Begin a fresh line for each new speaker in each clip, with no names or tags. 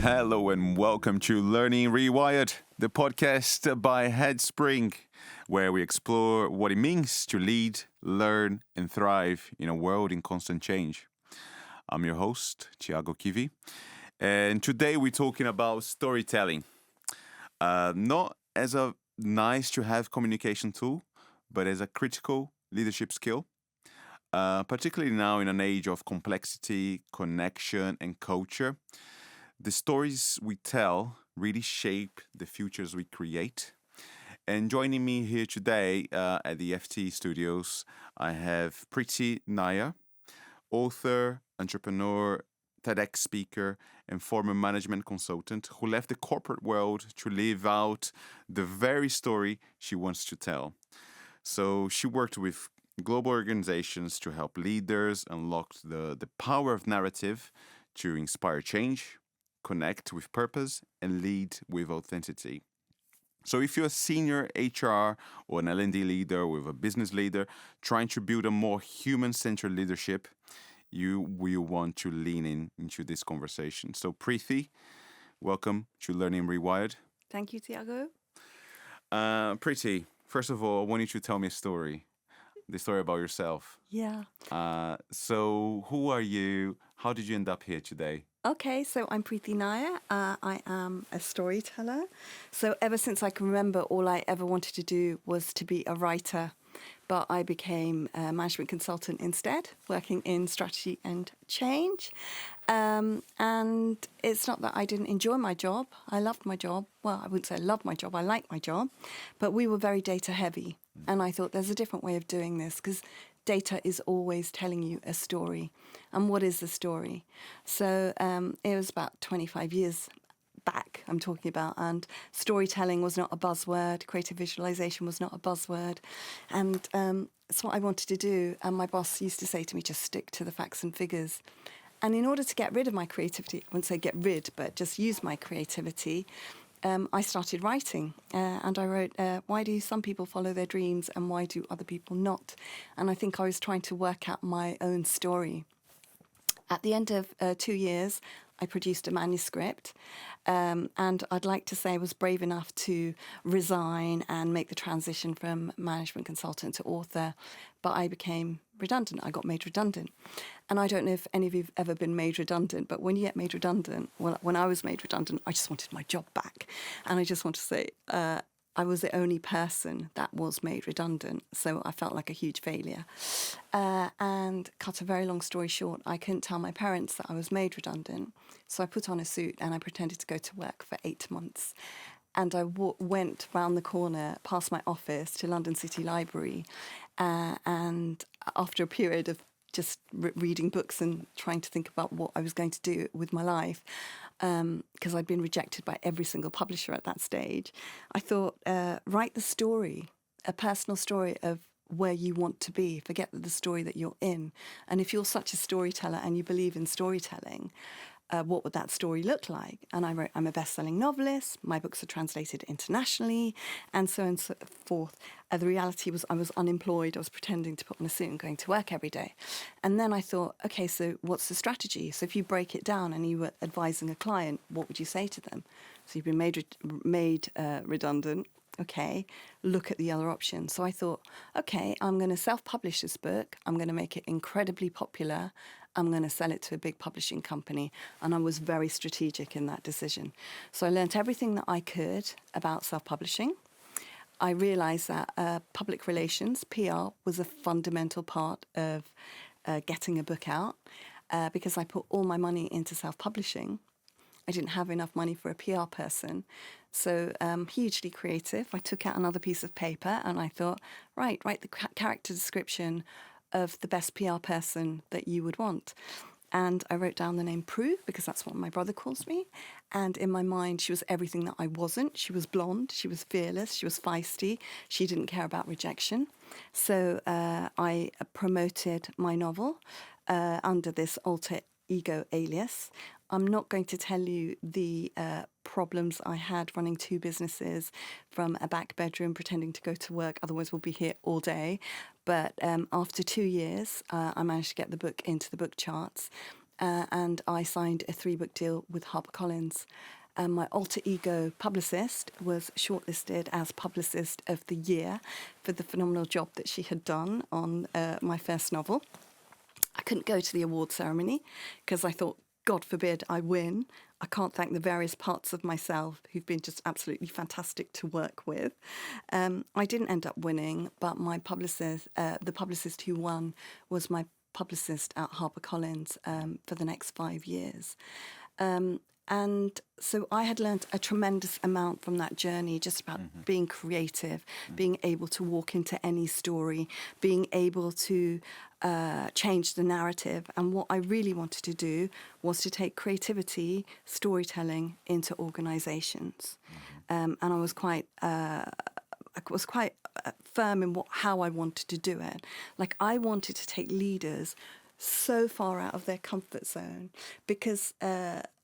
Hello and welcome to Learning Rewired, the podcast by Headspring, where we explore what it means to lead, learn, and thrive in a world in constant change. I'm your host, Thiago Kivi, and today we're talking about storytelling. Not as a nice to have communication tool, but as a critical leadership skill. Particularly now in an age of complexity, connection, and culture. The stories we tell really shape the futures we create. And joining me here today at the FT studios, I have Preethi Nair, author, entrepreneur, TEDx speaker, and former management consultant who left the corporate world to live out the very story she wants to tell. So she worked with global organizations to help leaders unlock the power of narrative to inspire change, connect with purpose, and lead with authenticity. So if you're a senior HR or an L&D leader or a business leader trying to build a more human-centered leadership, you will want to lean into this conversation. So Preethi, welcome to Learning Rewired.
Thank you, Tiago.
Preethi, first of all, I want you to tell me the story about yourself.
Yeah.
So who are you? How did you end up here today?
Okay, so I'm Preethi Nair. I am a storyteller. So ever since I can remember, all I ever wanted to do was to be a writer. But I became a management consultant instead, working in strategy and change. And it's not that I didn't enjoy my job. I loved my job. Well, I wouldn't say I loved my job. I liked my job. But we were very data heavy. And I thought there's a different way of doing this because data is always telling you a story. And what is the story? So it was about 25 years back I'm talking about, and storytelling was not a buzzword, creative visualization was not a buzzword, and it's what I wanted to do. And my boss used to say to me, just stick to the facts and figures. And in order to get rid of my creativity, I wouldn't say get rid, but just use my creativity, I started writing, and I wrote, why do some people follow their dreams and why do other people not? And I think I was trying to work out my own story. At the end of 2 years, I produced a manuscript, and I'd like to say I was brave enough to resign and make the transition from management consultant to author, but I became redundant. I got made redundant. And I don't know if any of you have ever been made redundant, but when you get made redundant, well, when I was made redundant, I just wanted my job back. And I just want to say, I was the only person that was made redundant, so I felt like a huge failure. And cut a very long story short, I couldn't tell my parents that I was made redundant, so I put on a suit and I pretended to go to work for 8 months. And I went round the corner past my office to London City Library, and after a period of just reading books and trying to think about what I was going to do with my life, because I'd been rejected by every single publisher at that stage, I thought, write the story, a personal story of where you want to be. Forget the story that you're in. And if you're such a storyteller and you believe in storytelling, what would that story look like? And I wrote, I'm a best-selling novelist, my books are translated internationally, and so on and so forth. The reality was I was unemployed, I was pretending to put on a suit and going to work every day. And then I thought, okay, so what's the strategy? So if you break it down and you were advising a client, what would you say to them? So you've been made redundant. Okay, look at the other options. So I thought, okay, I'm going to self-publish this book. I'm going to make it incredibly popular. I'm going to sell it to a big publishing company. And I was very strategic in that decision. So I learned everything that I could about self-publishing. I realized that public relations, PR, was a fundamental part of getting a book out because I put all my money into self-publishing. I didn't have enough money for a PR person. So hugely creative. I took out another piece of paper and I thought, right, write the character description of the best PR person that you would want. And I wrote down the name Prue because that's what my brother calls me. And in my mind, she was everything that I wasn't. She was blonde, she was fearless, she was feisty. She didn't care about rejection. So I promoted my novel under this alter ego alias. I'm not going to tell you the problems I had running 2 businesses from a back bedroom pretending to go to work, otherwise we'll be here all day. But after 2 years, I managed to get the book into the book charts. and I signed a 3-book deal with HarperCollins. My alter ego publicist was shortlisted as Publicist of the Year for the phenomenal job that she had done on my first novel. I couldn't go to the award ceremony because I thought, God forbid I win. I can't thank the various parts of myself who've been just absolutely fantastic to work with. I didn't end up winning, but my publicist, the publicist who won, was my publicist at HarperCollins for the next 5 years. And so I had learned a tremendous amount from that journey, just about being creative, being able to walk into any story, being able to change the narrative. And what I really wanted to do was to take creativity, storytelling into organizations. And I was quite firm in how I wanted to do it. Like, I wanted to take leaders so far out of their comfort zone, because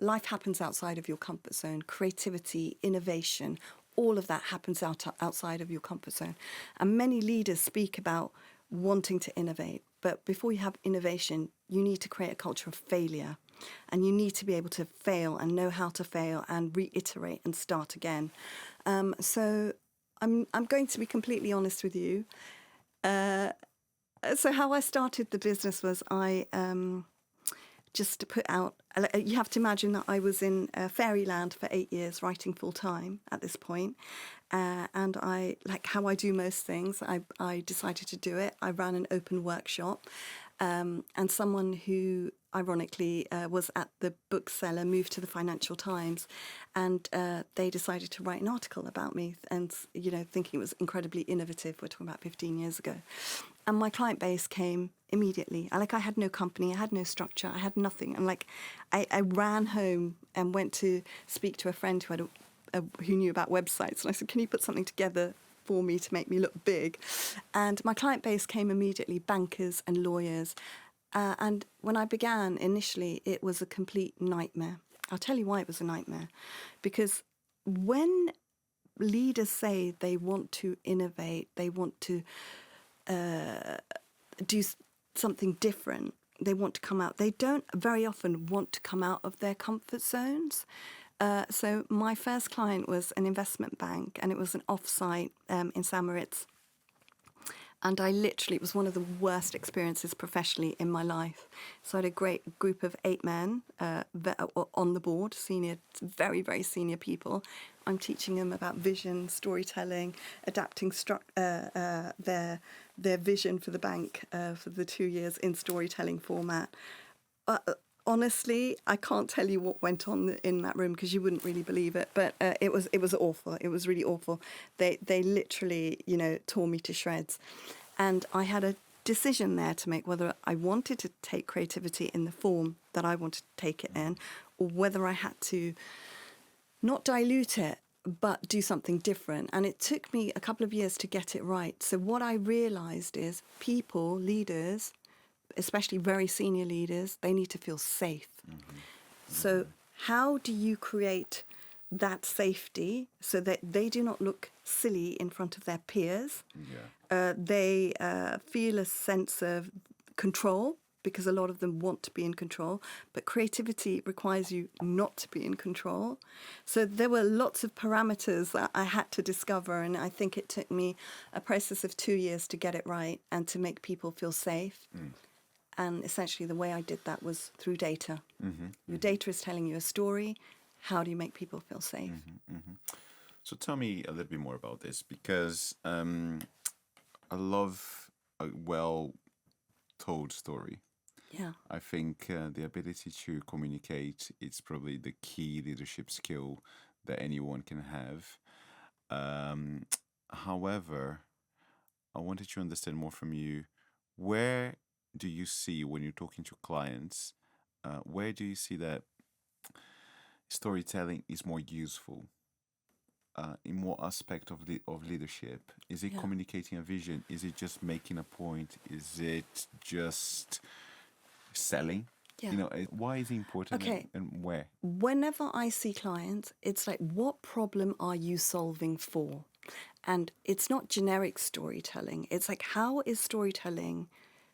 life happens outside of your comfort zone. Creativity, innovation, all of that happens outside of your comfort zone. And many leaders speak about wanting to innovate, but before you have innovation, you need to create a culture of failure, and you need to be able to fail and know how to fail and reiterate and start again. So I'm going to be completely honest with you. So how I started the business was I just to put out, you have to imagine that I was in fairyland for 8 years, writing full time at this point. And I, like how I do most things, I decided to do it. I ran an open workshop, and someone who ironically was at the bookseller moved to the Financial Times, and they decided to write an article about me, and thinking it was incredibly innovative. We're talking about 15 years ago. And my client base came immediately. I had no company, I had no structure, I had nothing. And I ran home and went to speak to a friend who had who knew about websites. And I said, can you put something together for me to make me look big? And my client base came immediately, bankers and lawyers. And when I began initially, it was a complete nightmare. I'll tell you why it was a nightmare. Because when leaders say they want to innovate, they want to do something different, they want to come out, they don't very often want to come out of their comfort zones. So my first client was an investment bank, and it was an off-site in St. Moritz. And it was one of the worst experiences professionally in my life. So I had a great group of 8 men on the board, very, very senior people. I'm teaching them about vision, storytelling, adapting their vision for the bank for the 2 years in storytelling format. Honestly, I can't tell you what went on in that room because you wouldn't really believe it. But it was awful. It was really awful. They literally, tore me to shreds. And I had a decision there to make, whether I wanted to take creativity in the form that I wanted to take it in, or whether I had to not dilute it, but do something different. And it took me a couple of years to get it right. So what I realized is leaders, especially very senior leaders, they need to feel safe. So how do you create that safety so that they do not look silly in front of their peers? They feel a sense of control, because a lot of them want to be in control, but creativity requires you not to be in control. So there were lots of parameters that I had to discover, and I think it took me a process of 2 years to get it right and to make people feel safe. And essentially the way I did that was through data. Your data is telling you a story. How do you make people feel safe?
So tell me a little bit more about this, because I love a well-told story.
Yeah.
I think the ability to communicate is probably the key leadership skill that anyone can have. However, I wanted to understand more from you. Where do you see, when you're talking to clients, where do you see that storytelling is more useful? In what aspect of leadership? Is it communicating a vision? Is it just making a point? Is it just selling?
Yeah.
Why is it important?
Okay.
And where?
Whenever I see clients, it's like, what problem are you solving for? And it's not generic storytelling. It's like, how is storytelling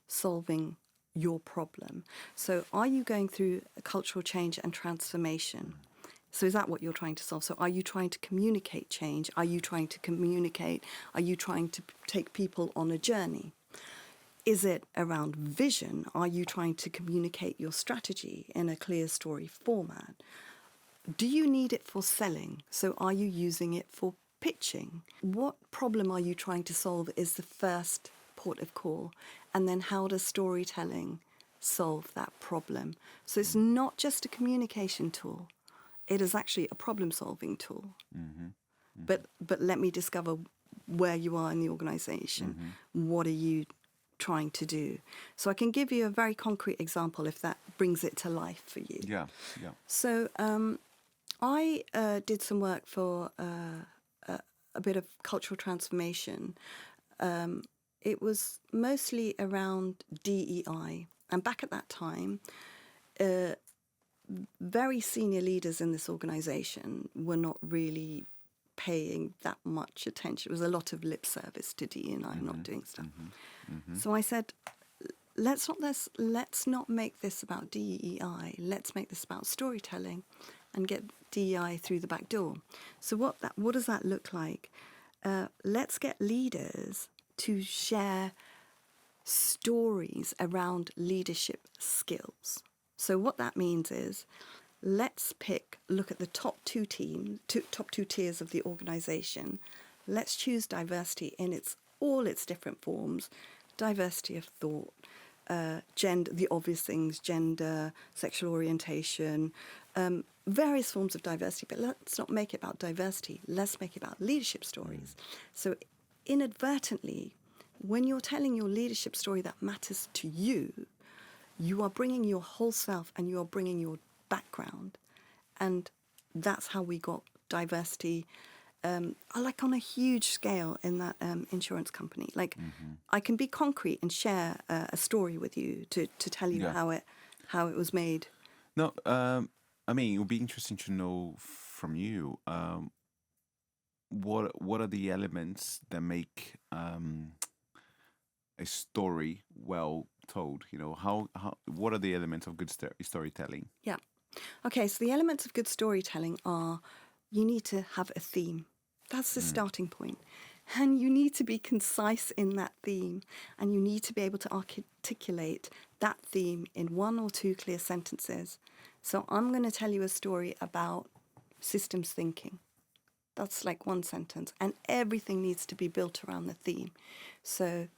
solving your problem. So are you going through a cultural change and transformation? So is that what you're trying to solve? So are you trying to communicate change? Are you trying to communicate? Are you trying to take people on a journey? Is it around vision? Are you trying to communicate your strategy in a clear story format? Do you need it for selling? So are you using it for pitching? What problem are you trying to solve is the first port of call. And then how does storytelling solve that problem? So it's not just a communication tool. It is actually a problem-solving tool. But let me discover where you are in the organization. What are you trying to do? So I can give you a very concrete example if that brings it to life for you.
Yeah.
So I did some work for a bit of cultural transformation. It was mostly around DEI. And back at that time, very senior leaders in this organization were not really paying that much attention. It was a lot of lip service to DEI, not doing stuff. So I said, let's not make this about DEI. Let's make this about storytelling and get DEI through the back door. So what does that look like? Let's get leaders to share stories around leadership skills. So what that means is, let's look at the top two tiers of the organization. Let's choose diversity in all its different forms. Diversity of thought, gender, the obvious things, gender, sexual orientation, various forms of diversity. But let's not make it about diversity. Let's make it about leadership stories. So inadvertently, when you're telling your leadership story that matters to you, you are bringing your whole self and you are bringing your background. And that's how we got diversity, like on a huge scale in that insurance company. Like I can be concrete and share a story with you to tell you how it was made.
No, I mean, it would be interesting to know from you, what are the elements that make a story well told? You know, what are the elements of good storytelling?
Yeah. Okay, so the elements of good storytelling are, you need to have a theme. That's the starting point. And you need to be concise in that theme. And you need to be able to articulate that theme in one or two clear sentences. So I'm going to tell you a story about systems thinking. That's like one sentence. And everything needs to be built around the theme. So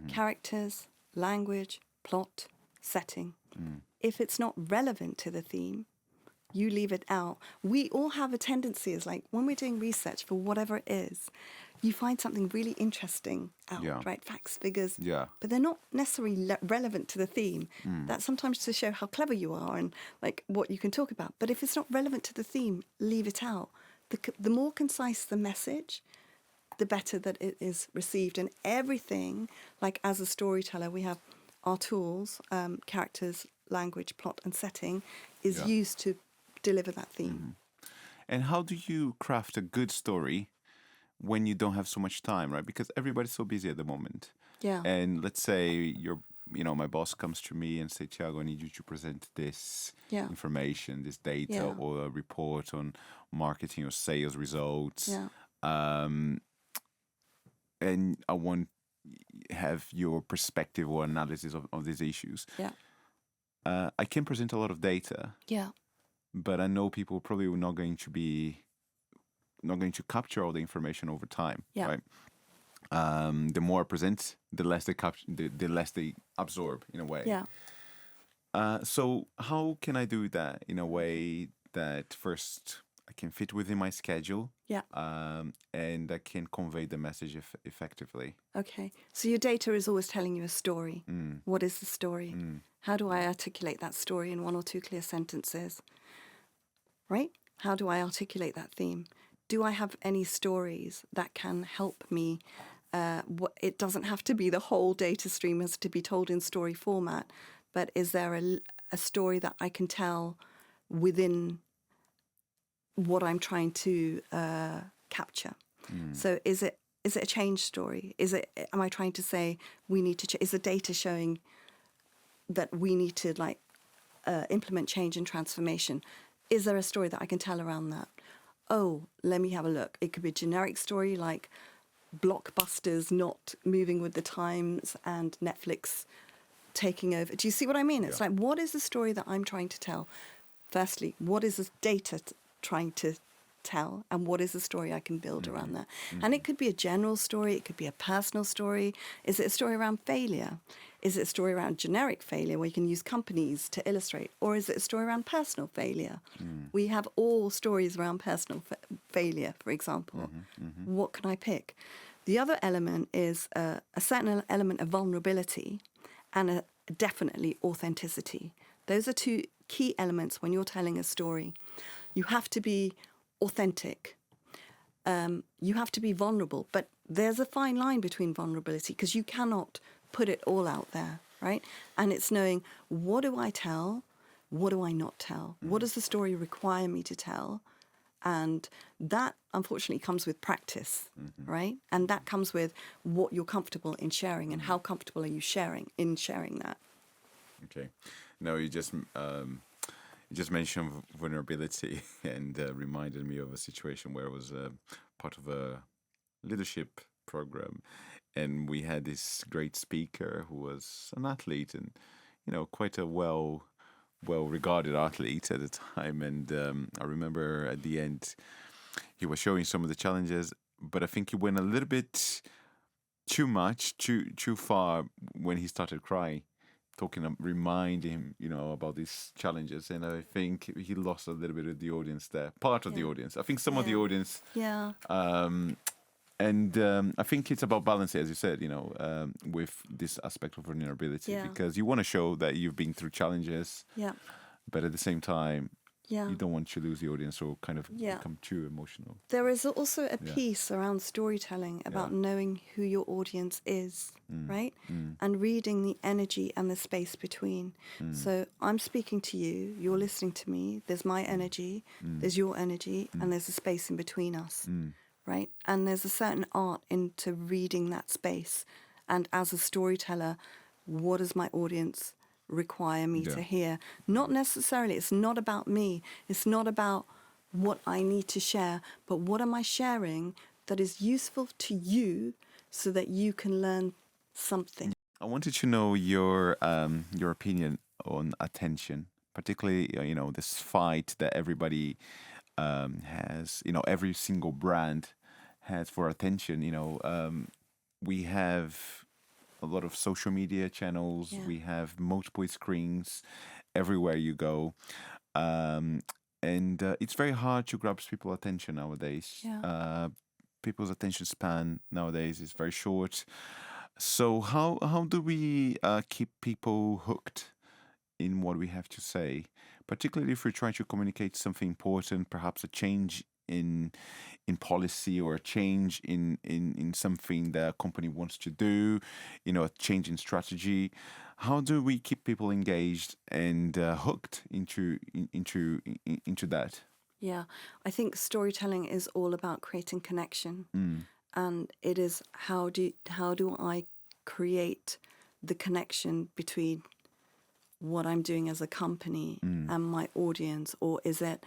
characters, language, plot, setting. If it's not relevant to the theme, you leave it out. We all have a tendency, is like when we're doing research for whatever it is, you find something really interesting out, right? Facts, figures.
Yeah.
But they're not necessarily relevant to the theme. That's sometimes to show how clever you are and like what you can talk about. But if it's not relevant to the theme, leave it out. The more concise the message, the better that it is received. And everything, like as a storyteller, we have our tools, characters, language, plot, and setting, is used to deliver that theme.
And how do you craft a good story when you don't have so much time, right? Because everybody's so busy at the moment.
Yeah.
And let's say my boss comes to me and say, Thiago, I need you to present this information, this data, or a report on marketing or sales results.
Yeah.
And I want have your perspective or analysis of these issues.
Yeah.
I can present a lot of data.
Yeah.
But I know people probably are not going to capture all the information over time.
Yeah.
Right. The more I present, the less they capture, the less they absorb in a way.
Yeah.
So how can I do that in a way that first I can fit within my schedule?
Yeah.
And I can convey the message effectively.
Okay. So your data is always telling you a story. What is the story? How do I articulate that story in one or two clear sentences? Right? How do I articulate that theme? Do I have any stories that can help me? It doesn't have to be the whole data stream has to be told in story format, but is there a story that I can tell within what I'm trying to capture? So is it a change story? Am I trying to say we need to is the data showing that we need to implement change and transformation. Is there a story that I can tell around that? Oh, let me have a look. It could be a generic story like blockbusters not moving with the times and Netflix taking over. Do you see what I mean? It's like, what is the story that I'm trying to tell? Firstly, what is the data trying to tell, and what is the story I can build around that? And it could be a general story, it could be a personal story. Is it a story around failure? Is it a story around generic failure where you can use companies to illustrate? Or is it a story around personal failure? We have all stories around personal failure, for example. What can I pick? The other element is a certain element of vulnerability and definitely authenticity. Those are two key elements when you're telling a story. You have to be authentic. You have to be vulnerable. But there's a fine line between vulnerability because you cannot put it all out there, right? And it's knowing, what do I tell? What do I not tell? What does the story require me to tell? And that, unfortunately, comes with practice, right? And that comes with what you're comfortable in sharing and how comfortable are you sharing that.
Okay. No, you just mentioned vulnerability and reminded me of a situation where I was part of a leadership program, and we had this great speaker who was an athlete and, quite a well-regarded athlete at the time. And I remember at the end, he was showing some of the challenges, but I think he went a little bit too far when he started crying, reminding him, about these challenges. And I think he lost a little bit of the audience there, part of the audience. I think some of the audience.
Yeah.
And I think it's about balance, as you said, with this aspect of vulnerability, because you want to show that you've been through challenges, but at the same time, you don't want to lose the audience or kind of become too emotional.
There is also a piece around storytelling about knowing who your audience is, right? And reading the energy and the space between. So I'm speaking to you, you're listening to me, there's my energy, there's your energy, and there's a space in between us. Right? And there's a certain art into reading that space. And as a storyteller, what does my audience require me to hear? Not necessarily, it's not about me. It's not about what I need to share, but what am I sharing that is useful to you so that you can learn something.
I wanted to know your opinion on attention, particularly, this fight that everybody has, every single brand has for attention. We have a lot of social media channels. We have multiple screens everywhere you go. And it's very hard to grab people's attention nowadays. People's attention span nowadays is very short. So how do we keep people hooked in what we have to say, particularly if we're trying to communicate something important, perhaps a change in policy or a change in something that a company wants to do, a change in strategy? How do we keep people engaged and hooked into that?
Yeah, I think storytelling is all about creating connection, and it is how do I create the connection between what I'm doing as a company and my audience, or is it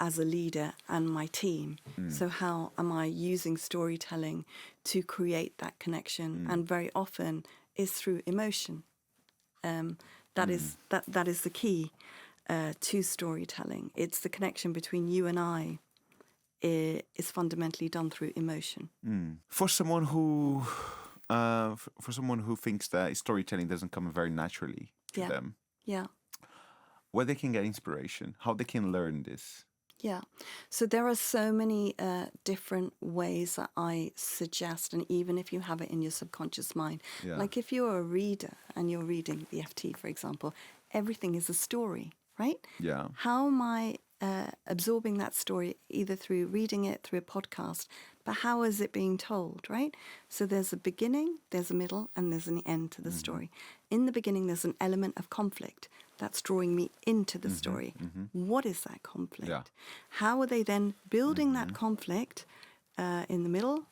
as a leader and my team? So how am I using storytelling to create that connection? And very often is through emotion. That is the key to storytelling. It's the connection between you and I is fundamentally done through emotion.
For someone who thinks that storytelling doesn't come very naturally to them, where they can get inspiration, how they can learn this.
Yeah. So there are so many different ways that I suggest, and even if you have it in your subconscious mind, like if you're a reader and you're reading the FT, for example, everything is a story, right?
Yeah.
How am I absorbing that story, either through reading it, through a podcast, but how is it being told, right? So there's a beginning, there's a middle, and there's an end to the story. In the beginning, there's an element of conflict that's drawing me into the story. What is that conflict?
Yeah.
How are they then building that conflict in the middle,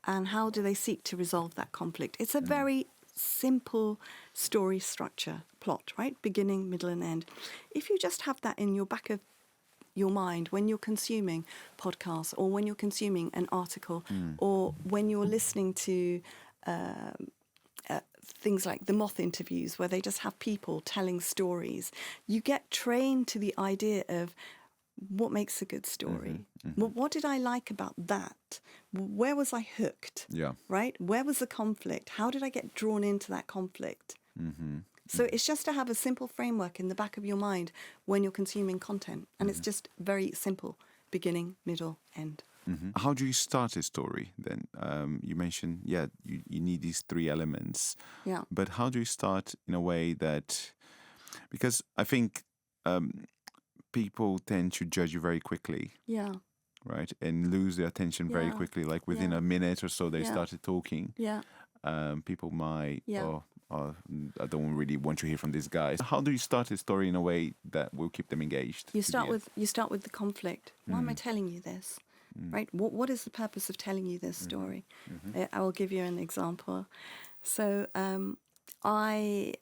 and how do they seek to resolve that conflict? It's a very simple story structure, plot, right? Beginning, middle, and end. If you just have that in your back of your mind when you're consuming podcasts or when you're consuming an article or when you're listening to things like the Moth interviews where they just have people telling stories, you get trained to the idea of what makes a good story. What did I like about that? Where was I hooked?
Yeah.
Right? Where was the conflict? How did I get drawn into that conflict? So it's just to have a simple framework in the back of your mind when you're consuming content. And it's just very simple. Beginning, middle, end.
How do you start a story then? You mentioned, you need these three elements.
Yeah.
But how do you start in a way that, because I think people tend to judge you very quickly,
Yeah.
right? And lose their attention very
Yeah.
quickly. Like within
Yeah.
a minute or so, they
Yeah.
started talking.
Yeah.
People might,
Yeah.
I don't really want to hear from these guys. How do you start a story in a way that will keep them engaged?
You
to
start
the end?
with the conflict. Why am I telling you this? Right? What is the purpose of telling you this story? I will give you an example. So I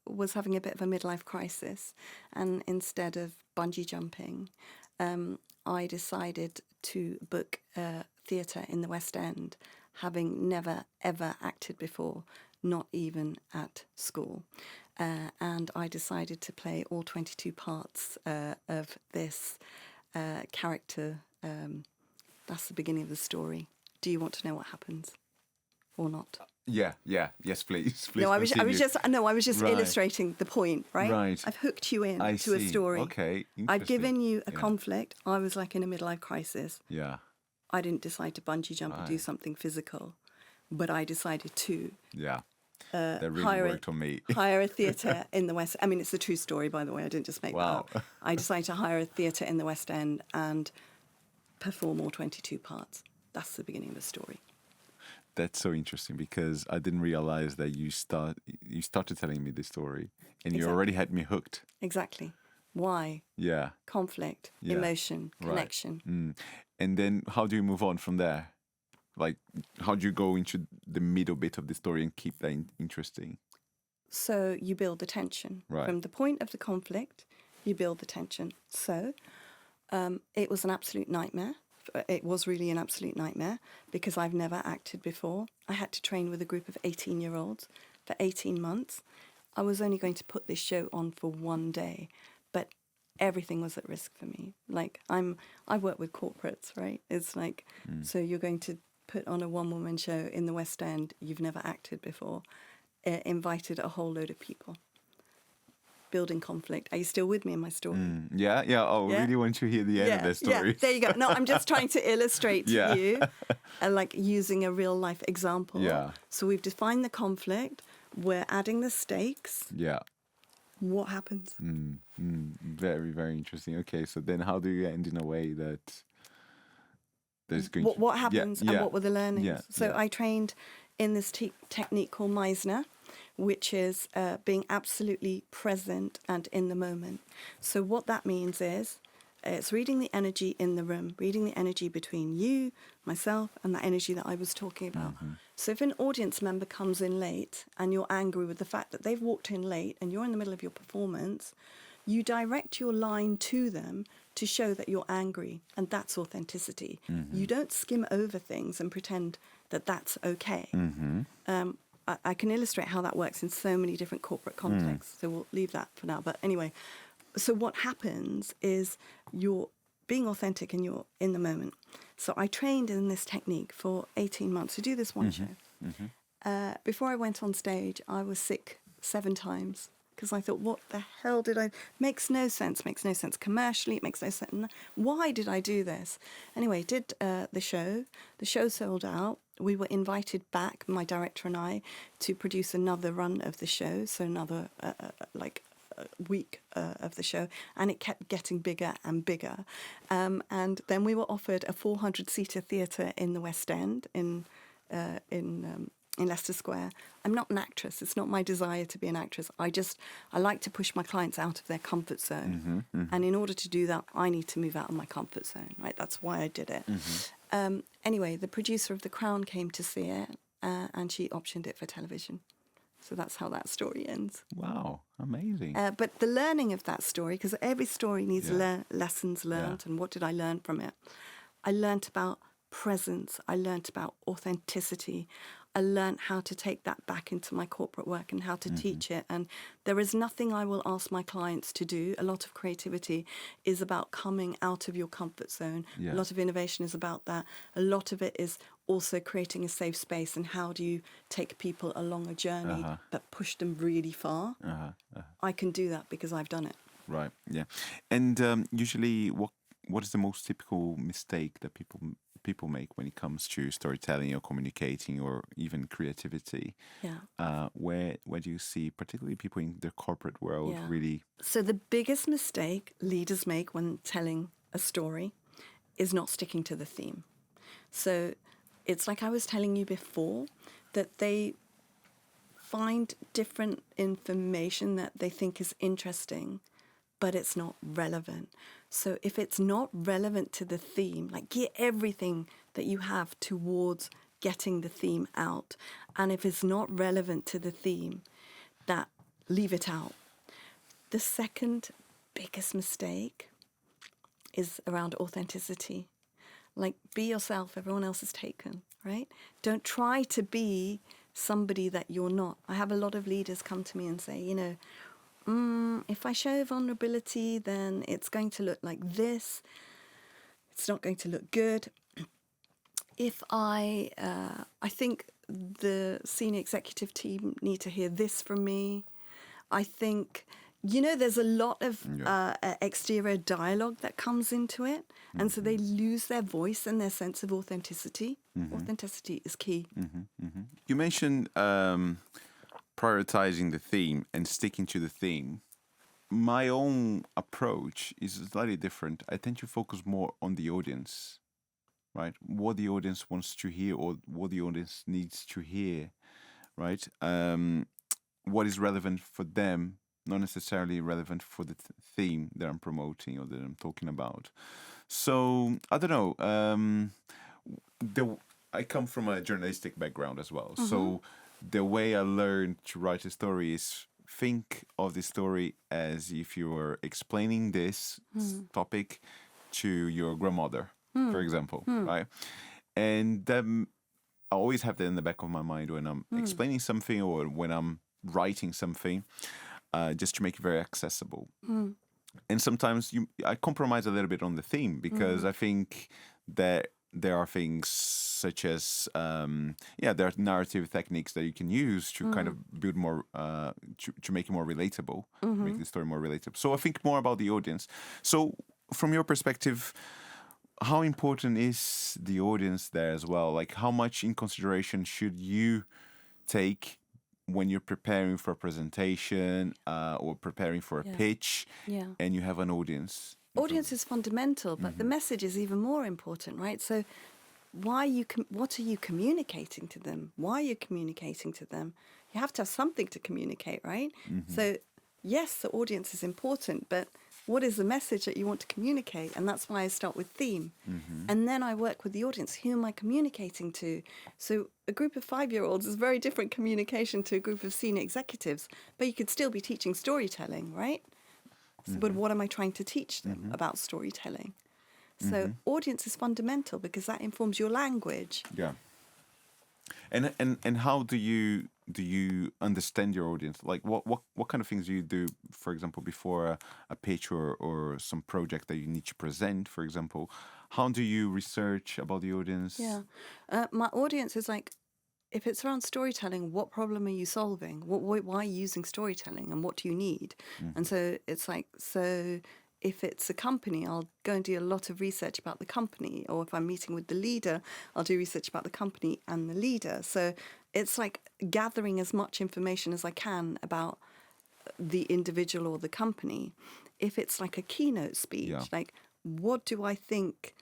was having a bit of a midlife crisis, and instead of bungee jumping, I decided to book theatre in the West End, having never ever acted before, not even at school. And I decided to play all 22 parts of this character. That's the beginning of the story. Do you want to know what happens or not?
Yeah. Yes, please.
No, I was just
Right.
illustrating the point, right?
Right.
I've hooked you in
I
to a
see.
story.
Okay,
I've
interesting.
given you a
Yeah.
conflict. I was like in a midlife crisis.
Yeah.
I didn't decide to bungee jump and do
Right.
something physical, but I decided to
Yeah. That really
hire
worked on me.
hire a theatre in the West. I mean, it's a true story, by the way. I didn't just make
Wow.
that up. I decided to hire a theatre in the West End and perform all 22 parts. That's the beginning of the story.
That's so interesting because I didn't realize that you started telling me this story and you
Exactly.
already had me hooked.
Exactly. Why?
Yeah.
Conflict,
Yeah.
emotion,
Right.
connection.
And then how do you move on from there? Like, how do you go into the middle bit of the story and keep that interesting?
So you build the tension.
Right.
From the point of the conflict, you build the tension. So it was an absolute nightmare. It was really an absolute nightmare because I've never acted before. I had to train with a group of 18-year-olds for 18 months. I was only going to put this show on for one day, but everything was at risk for me. Like I work with corporates, right? It's like, so you're going to put on a one-woman show in the West End. You've never acted before. Invited a whole load of people. Building conflict. Are you still with me in my story?
Yeah. I
Yeah?
really want to hear the end of the story.
Yeah, there you go. No, I'm just trying to illustrate to
Yeah.
you, like using a real life example.
Yeah.
So we've defined the conflict. We're adding the stakes.
Yeah.
What happens?
Very, very interesting. Okay, so then how do you end in a way that there's going to...
What happens and what were the learnings?
Yeah,
So
yeah.
I trained in this technique called Meisner, which is being absolutely present and in the moment. So what that means is it's reading the energy in the room, reading the energy between you, myself, and that energy that I was talking about. So if an audience member comes in late and you're angry with the fact that they've walked in late and you're in the middle of your performance, you direct your line to them to show that you're angry, and that's authenticity. You don't skim over things and pretend that that's okay. I can illustrate how that works in so many different corporate contexts, so we'll leave that for now. But anyway, so what happens is you're being authentic and you're in the moment. So I trained in this technique for 18 months to do this one show. Before I went on stage, I was sick 7 times because I thought, what the hell did I... Makes no sense commercially, it makes no sense. Why did I do this? Anyway, did the show. The show sold out. We were invited back, my director and I, to produce another run of the show, so another week of the show, and it kept getting bigger and bigger. And then we were offered a 400-seater theatre in the West End, in Leicester Square. I'm not an actress. It's not my desire to be an actress. I like to push my clients out of their comfort zone. And in order to do that, I need to move out of my comfort zone, right? That's why I did it. Anyway, the producer of The Crown came to see it, and she optioned it for television. So that's how that story ends.
Wow, amazing.
But the learning of that story, because every story needs lessons learned,
Yeah.
and what did I learn from it? I learnt about presence. I learnt about authenticity. I learnt how to take that back into my corporate work and how to teach it. And there is nothing I will ask my clients to do. A lot of creativity is about coming out of your comfort zone.
Yeah.
A lot of innovation is about that. A lot of it is also creating a safe space, and how do you take people along a journey but push them really far. I can do that because I've done it.
Right. Yeah. And usually, what is the most typical mistake that people make when it comes to storytelling or communicating or even creativity?
Yeah.
Where do you see, particularly people in the corporate world,
Yeah.
really?
So the biggest mistake leaders make when telling a story is not sticking to the theme. So it's like I was telling you before, that they find different information that they think is interesting, but it's not relevant. So if it's not relevant to the theme, like, gear everything that you have towards getting the theme out. And if it's not relevant to the theme, that leave it out. The second biggest mistake is around authenticity. Like, be yourself, everyone else is taken, right? Don't try to be somebody that you're not. I have a lot of leaders come to me and say, if I show vulnerability, then it's going to look like this. It's not going to look good. If I think the senior executive team need to hear this from me. I think, there's a lot of exterior dialogue that comes into it. And so they lose their voice and their sense of authenticity. Authenticity is key.
You mentioned prioritizing the theme and sticking to the theme. My own approach is slightly different. I tend to focus more on the audience, right? What the audience wants to hear or what the audience needs to hear, right? What is relevant for them, not necessarily relevant for the theme that I'm promoting or that I'm talking about. So, I don't know. I come from a journalistic background as well. So the way I learned to write a story is think of the story as if you were explaining this topic to your grandmother, for example, right? And I always have that in the back of my mind when I'm explaining something or when I'm writing something, just to make it very accessible. And sometimes I compromise a little bit on the theme because I think that there are things such as, there are narrative techniques that you can use to kind of build more, to make it more relatable, make the story more relatable. So I think more about the audience. So from your perspective, how important is the audience there as well? Like, how much in consideration should you take when you're preparing for a presentation or preparing for a pitch and you have an audience?
Audience is fundamental, but the message is even more important, right? So what are you communicating to them? Why are you communicating to them? You have to have something to communicate, right? So yes, the audience is important, but what is the message that you want to communicate? And that's why I start with theme. And then I work with the audience. Who am I communicating to? So a group of 5-year-olds is very different communication to a group of senior executives, but you could still be teaching storytelling, right? So, but what am I trying to teach them about storytelling? So audience is fundamental because that informs your language.
Yeah. And how do you understand your audience? Like what kind of things do you do, for example, before a pitch or some project that you need to present, for example? How do you research about the audience?
Yeah. My audience is like, if it's around storytelling, what problem are you solving? Why are you using storytelling and what do you need? And so it's like, so if it's a company, I'll go and do a lot of research about the company. Or if I'm meeting with the leader, I'll do research about the company and the leader. So it's like gathering as much information as I can about the individual or the company. If it's like a keynote speech, like, what do I think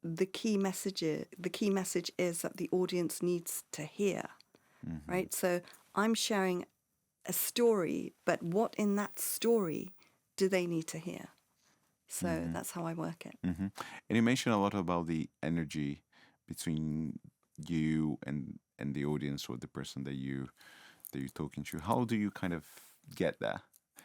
the key message is that the audience needs to hear, right? So I'm sharing a story, but what in that story do they need to hear? So that's how I work it.
And you mentioned a lot about the energy between you and and the audience or the person that you're talking to? How do you kind of get there?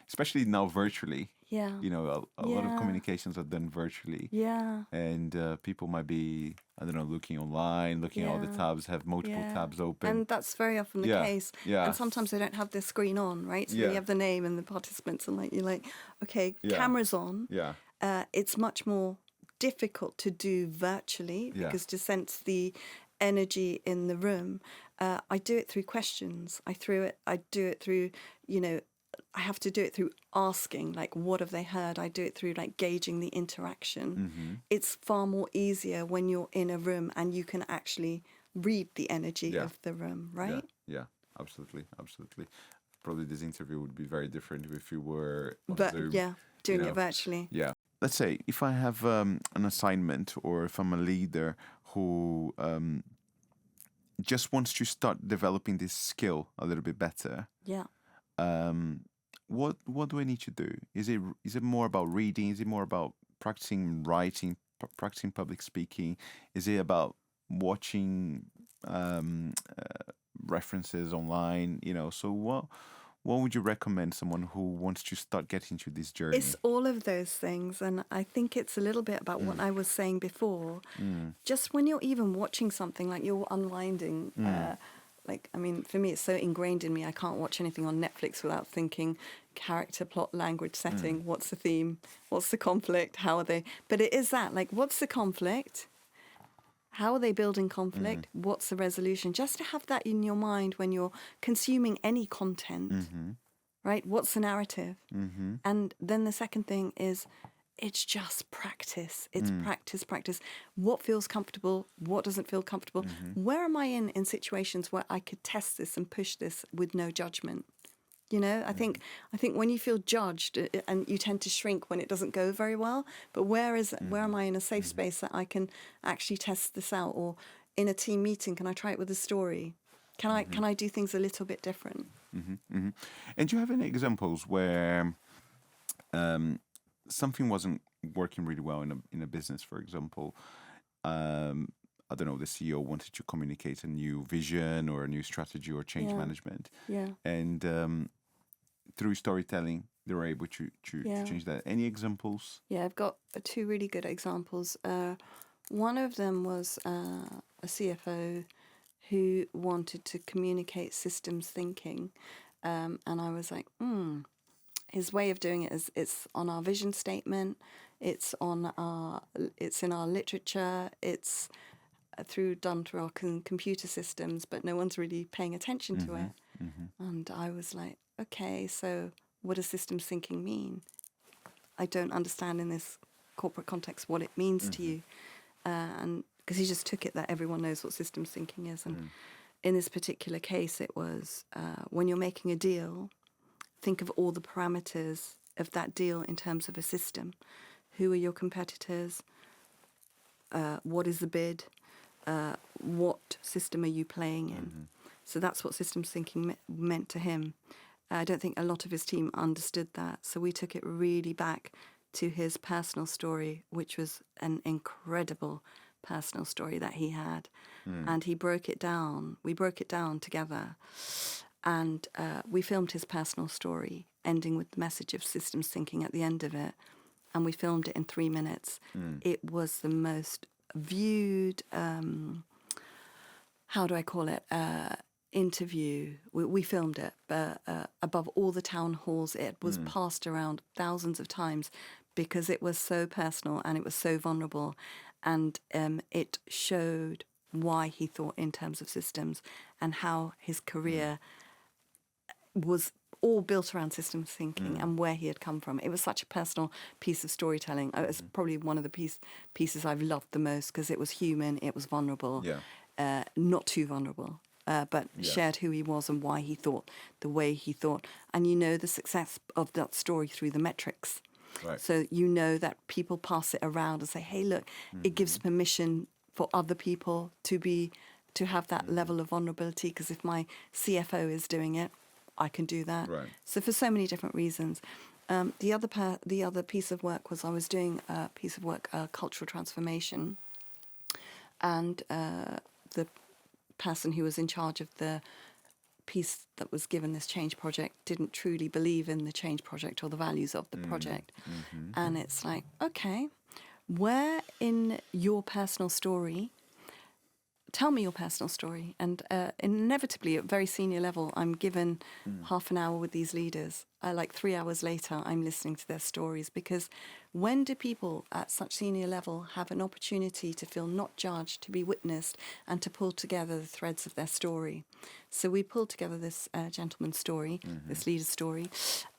Especially now virtually.
Yeah.
You know, a lot of communications are done virtually.
Yeah.
And people might be, I don't know, looking online, looking at all the tabs, have multiple tabs open.
And that's very often the case.
Yeah.
And sometimes they don't have their screen on, right? So you have the name and the participants, and like you're like, okay, camera's on.
Yeah.
It's much more difficult to do virtually because to sense the energy in the room. I do it through questions. I do it through, I have to do it through asking, like, what have they heard? I do it through, like, gauging the interaction. It's far more easier when you're in a room and you can actually read the energy of the room, right?
Yeah, absolutely. Probably this interview would be very different if you were on Zoom.
Yeah, doing it virtually.
Yeah. Let's say if I have an assignment, or if I'm a leader who just wants to start developing this skill a little bit better.
Yeah.
What do I need to do? Is it more about reading? Is it more about practicing writing, practicing public speaking? Is it about watching references online? So what would you recommend someone who wants to start getting to this journey?
It's all of those things, and I think it's a little bit about what I was saying before. Just when you're even watching something, like you're unwinding. For me, it's so ingrained in me, I can't watch anything on Netflix without thinking character, plot, language, setting, what's the theme, what's the conflict, how are they... But it is that, like, what's the conflict? How are they building conflict? What's the resolution? Just to have that in your mind when you're consuming any content, right? What's the narrative? And then the second thing is, it's just practice. It's practice. What feels comfortable? What doesn't feel comfortable? Where am I in situations where I could test this and push this with no judgment? I think when you feel judged, and you tend to shrink when it doesn't go very well, but where am I in a safe space that I can actually test this out? Or in a team meeting, can I try it with a story? Can I do things a little bit different?
And do you have any examples where something wasn't working really well in a business, for example? I don't know, the CEO wanted to communicate a new vision or a new strategy or change management.
Yeah.
And through storytelling, they were able to change that. Any examples?
Yeah, I've got two really good examples. One of them was a CFO who wanted to communicate systems thinking. And I was like, his way of doing it is, it's on our vision statement, it's in our literature, it's done through our computer systems, but no one's really paying attention to it. And I was like, okay, so what does systems thinking mean? I don't understand in this corporate context what it means to you. And because he just took it that everyone knows what systems thinking is. And in this particular case, it was when you're making a deal, think of all the parameters of that deal in terms of a system. Who are your competitors? What is the bid? What system are you playing in? So that's what systems thinking meant to him. I don't think a lot of his team understood that. So we took it really back to his personal story, which was an incredible personal story that he had. And he broke it down. We broke it down together. And we filmed his personal story, ending with the message of systems thinking at the end of it. And we filmed it in 3 minutes. It was the most viewed, how do I call it, interview. We filmed it above all the town halls. It was passed around thousands of times because it was so personal and it was so vulnerable. And it showed why he thought in terms of systems and how his career was all built around systems thinking and where he had come from. It was such a personal piece of storytelling. It's probably one of the pieces I've loved the most because it was human, it was vulnerable, not too vulnerable, but shared who he was and why he thought the way he thought. And the success of that story through the metrics.
Right.
So that people pass it around and say, hey, look, it gives permission for other people to have that level of vulnerability, because if my CFO is doing it, I can do that.
Right.
So for so many different reasons. The other piece of work was I was doing a piece of work, cultural transformation, and the person who was in charge of the piece that was given this change project didn't truly believe in the change project or the values of the project. And it's like, okay, where in your personal story, tell me your personal story. And inevitably, at very senior level, I'm given half an hour with these leaders. Like 3 hours later, I'm listening to their stories, because when do people at such senior level have an opportunity to feel not judged, to be witnessed, and to pull together the threads of their story? So we pulled together this gentleman's story, this leader's story,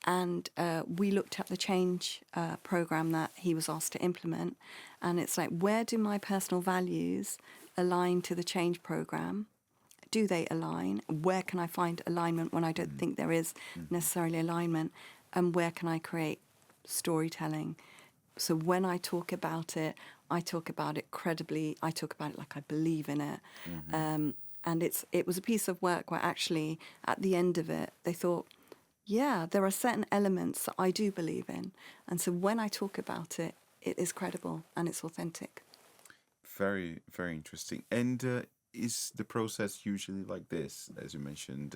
and we looked at the change program that he was asked to implement. And it's like, where do my personal values align to the change program? Do they align? Where can I find alignment when I don't think there is necessarily alignment? And where can I create storytelling? So when I talk about it, I talk about it credibly. I talk about it like I believe in it. And it was a piece of work where actually at the end of it, they thought, yeah, there are certain elements that I do believe in. And so when I talk about it, it is credible and it's authentic.
Very, very interesting. And is the process usually like this? As you mentioned,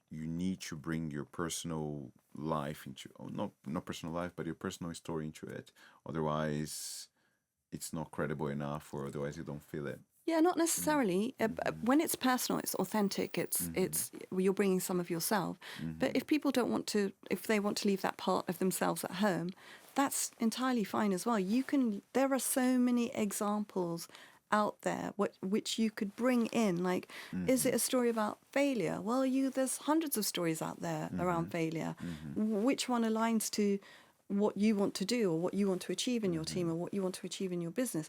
you need to bring your personal life into, not personal life, but your personal story into it. Otherwise, it's not credible enough, or otherwise you don't feel it.
Yeah, not necessarily. When it's personal, it's authentic. It's you're bringing some of yourself. But if people don't want to, if they want to leave that part of themselves at home, that's entirely fine as well. There are so many examples out there which you could bring in. Like, is it a story about failure? Well, there's hundreds of stories out there around failure. Which one aligns to what you want to do, or what you want to achieve in your team, or what you want to achieve in your business?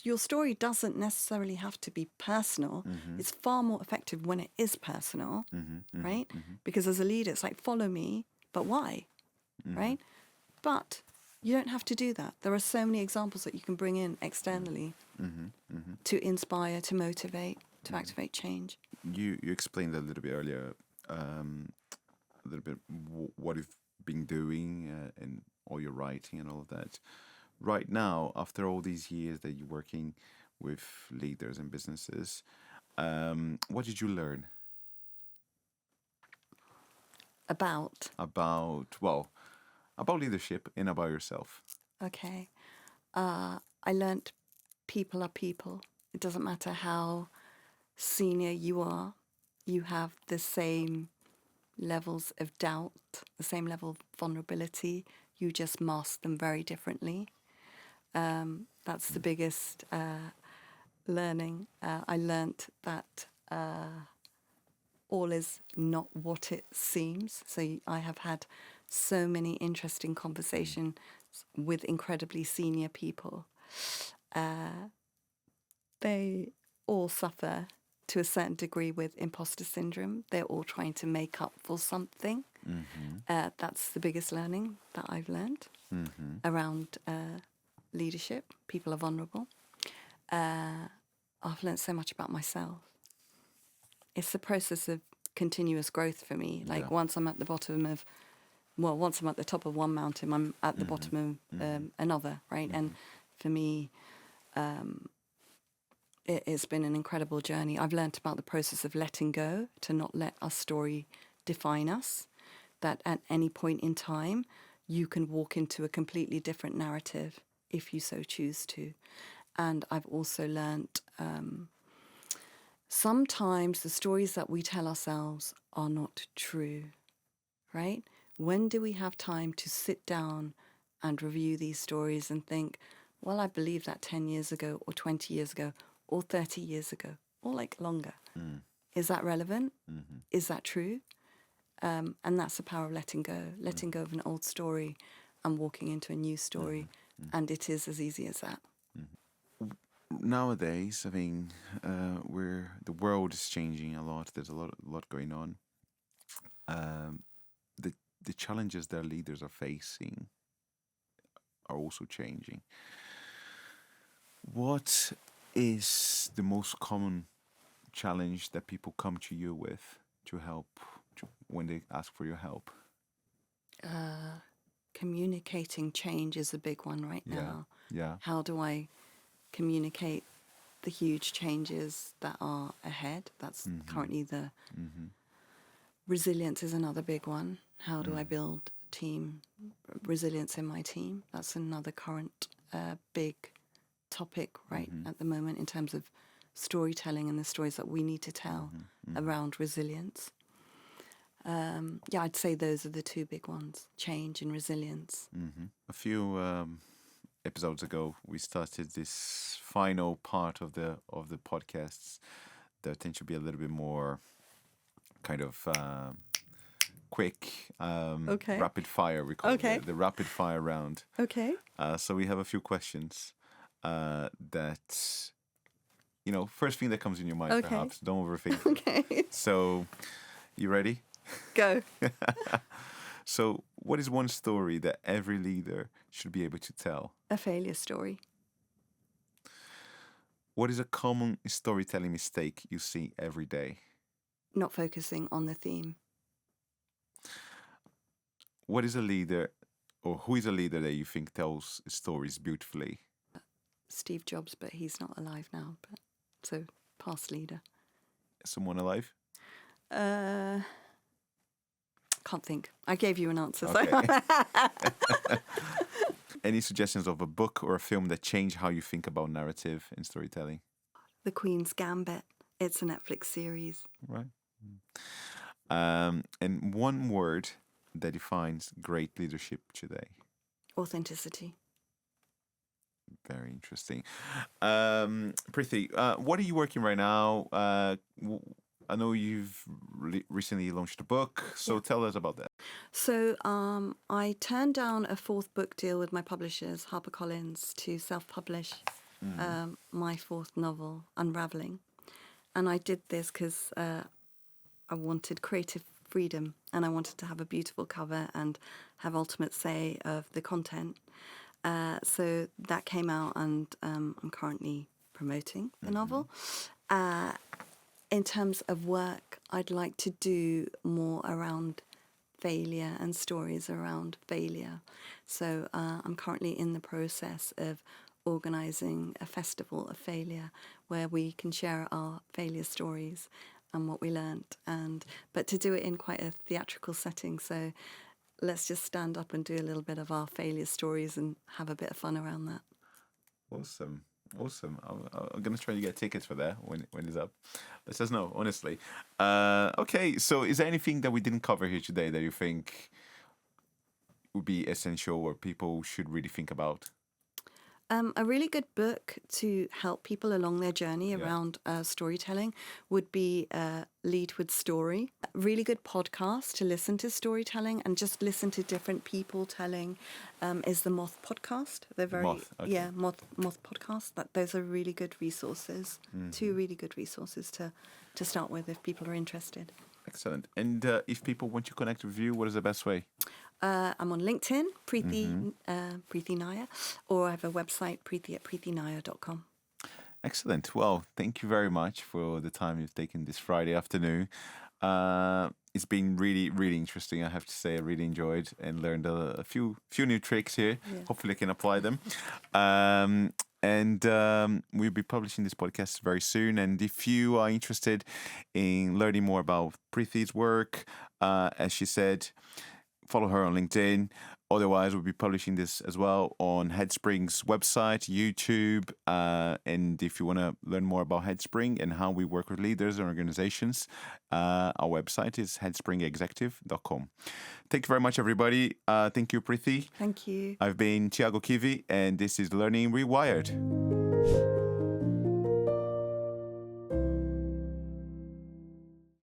Your story doesn't necessarily have to be personal. It's far more effective when it is personal, right? Because as a leader, it's like, follow me, but why, right? But you don't have to do that. There are so many examples that you can bring in externally to inspire, to motivate, to activate change.
You explained a little bit earlier, what you've been doing and all your writing and all of that. Right now, after all these years that you're working with leaders and businesses, what did you learn
About
leadership and about yourself?
Okay. I learnt people are people. It doesn't matter how senior you are, you have the same levels of doubt, the same level of vulnerability. You just mask them very differently. That's the biggest learning. I learnt that all is not what it seems. So I have had so many interesting conversations with incredibly senior people. They all suffer to a certain degree with imposter syndrome. They're all trying to make up for something. That's the biggest learning that I've learned around leadership. People are vulnerable. I've learned so much about myself. It's a process of continuous growth for me. Like once I'm at the top of one mountain, I'm at the bottom of another, right? And for me, it's been an incredible journey. I've learnt about the process of letting go, to not let our story define us, that at any point in time, you can walk into a completely different narrative if you so choose to. And I've also learnt sometimes the stories that we tell ourselves are not true, right? When do we have time to sit down and review these stories and think, well, I believed that 10 years ago or 20 years ago or 30 years ago or like longer. Is that relevant? Is that true? And that's the power of letting go of an old story and walking into a new story. And it is as easy as that.
Nowadays, I mean, the world is changing a lot. There's a lot going on. The challenges that leaders are facing are also changing. What is the most common challenge that people come to you with to help when they ask for your help?
Communicating change is a big one right now.
Yeah.
How do I communicate the huge changes that are ahead. That's currently the resilience is another big one. How do I build team resilience in my team? That's another current big topic right at the moment in terms of storytelling and the stories that we need to tell around resilience. I'd say those are the two big ones: change and resilience.
A few episodes ago, we started this final part of the podcasts that tend to be a little bit more kind of quick, rapid fire. We call it the rapid fire round.
Okay.
So we have a few questions that, first thing that comes in your mind, perhaps. Don't overthink.
Okay.
So, you ready?
Go.
So, what is one story that every leader should be able to tell?
A failure story.
What is a common storytelling mistake you see every day?
Not focusing on the theme.
What is a leader, or who is a leader that you think tells stories beautifully?
Steve Jobs, but he's not alive now. But so past leader.
Someone alive?
Can't think. I gave you an answer.
Okay.
So.
Any suggestions of a book or a film that change how you think about narrative and storytelling?
The Queen's Gambit. It's a Netflix series.
Right. And one word that defines great leadership today?
Authenticity.
Very interesting. Preethi, what are you working right now? I know you've recently launched a book, so tell us about that.
So I turned down a fourth book deal with my publishers, HarperCollins, to self-publish my fourth novel, Unraveling. And I did this because I wanted creative freedom and I wanted to have a beautiful cover and have ultimate say of the content. So that came out and I'm currently promoting the novel. In terms of work, I'd like to do more around failure and stories around failure. So I'm currently in the process of organising a festival of failure where we can share our failure stories and what we learnt, but to do it in quite a theatrical setting. So let's just stand up and do a little bit of our failure stories and have a bit of fun around that.
Awesome. I'm going to try to get tickets for that when it's up. Let us know, honestly. Okay, so is there anything that we didn't cover here today that you think would be essential or people should really think about?
A really good book to help people along their journey around storytelling would be Lead with Story. A really good podcast to listen to storytelling and just listen to different people telling is the Moth podcast. They're very Moth podcast. Those are really good resources. Two really good resources to start with if people are interested. Excellent.
And if people want to connect with you, what is the best way?
I'm on LinkedIn, Preethi Nair, or I have a website, preethi@preethinair.com.
Excellent. Well, thank you very much for the time you've taken this Friday afternoon. It's been really, really interesting. I have to say, I really enjoyed and learned a few new tricks here. Yeah. Hopefully, I can apply them. And we'll be publishing this podcast very soon. And if you are interested in learning more about Preethi's work, as she said, follow her on LinkedIn. Otherwise, we'll be publishing this as well on Headspring's website, YouTube. And if you want to learn more about Headspring and how we work with leaders and organizations, our website is headspringexecutive.com. Thank you very much, everybody. Thank you, Preethi.
Thank you.
I've been Thiago Kivi, and this is Learning Rewired.